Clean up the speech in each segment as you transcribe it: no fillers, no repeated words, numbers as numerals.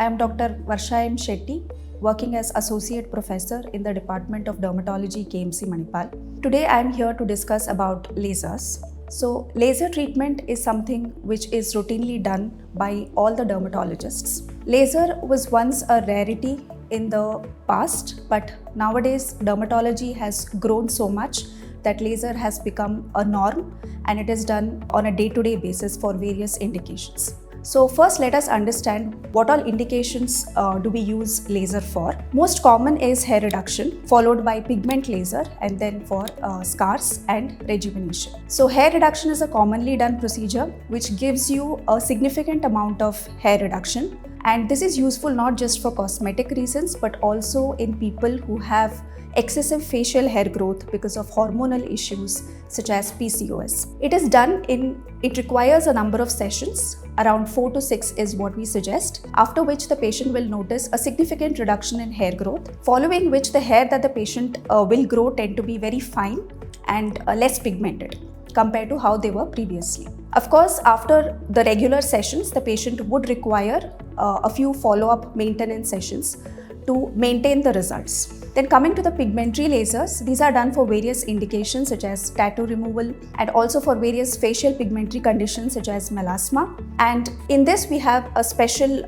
I am Dr. Varsha M. Shetty, working as Associate Professor in the Department of Dermatology, KMC Manipal. Today I am here to discuss about lasers. So, laser treatment is something which is routinely done by all the dermatologists. Laser was once a rarity in the past, but nowadays dermatology has grown so much that laser has become a norm and it is done on a day-to-day basis for various indications. So first let us understand what all indications do we use laser for. Most common is hair reduction, followed by pigment laser, and then for scars and rejuvenation. So hair reduction is a commonly done procedure which gives you a significant amount of hair reduction, and this is useful not just for cosmetic reasons but also in people who have excessive facial hair growth because of hormonal issues such as PCOS. It requires a number of sessions, around 4 to 6 is what we suggest, after which the patient will notice a significant reduction in hair growth, following which the hair that the patient will grow tend to be very fine and less pigmented compared to how they were previously. Of course, after the regular sessions, the patient would require a few follow-up maintenance sessions to maintain the results. Then coming to the pigmentary lasers, these are done for various indications such as tattoo removal and also for various facial pigmentary conditions such as melasma. And in this we have a special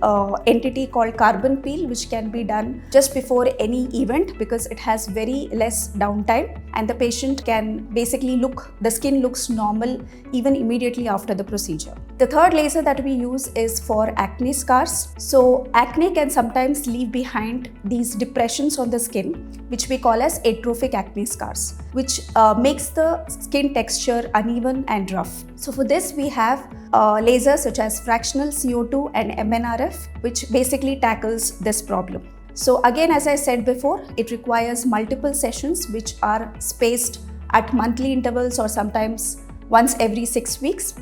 entity called carbon peel which can be done just before any event because it has very less downtime and the patient can basically the skin looks normal even immediately after the procedure. The third laser that we use is for acne scars. So acne can sometimes leave behind these depressions on the skin, which we call as atrophic acne scars, which makes the skin texture uneven and rough. So for this we have lasers such as fractional CO2 and MNRF, which basically tackles this problem. So again, as I said before, it requires multiple sessions which are spaced at monthly intervals or sometimes once every 6 weeks.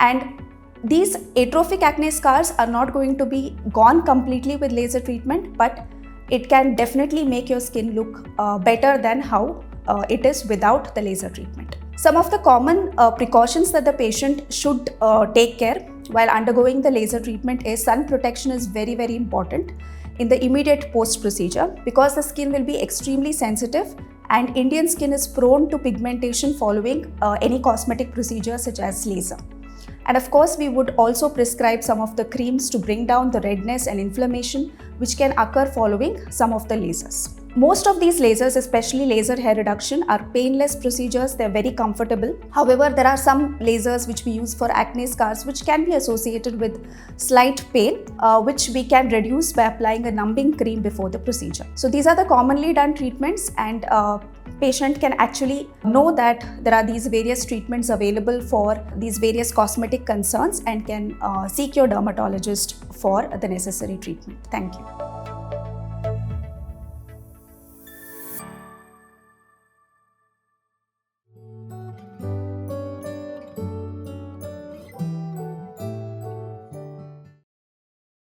And these atrophic acne scars are not going to be gone completely with laser treatment, but it can definitely make your skin look better than how it is without the laser treatment. Some of the common precautions that the patient should take care while undergoing the laser treatment is sun protection is very, very important in the immediate post-procedure because the skin will be extremely sensitive and Indian skin is prone to pigmentation following any cosmetic procedure such as laser. And of course, we would also prescribe some of the creams to bring down the redness and inflammation which can occur following some of the lasers. Most of these lasers, especially laser hair reduction, are painless procedures. They're very comfortable. However, there are some lasers which we use for acne scars which can be associated with slight pain, which we can reduce by applying a numbing cream before the procedure. So these are the commonly done treatments, and patient can actually know that there are these various treatments available for these various cosmetic concerns and can seek your dermatologist for the necessary treatment. Thank you.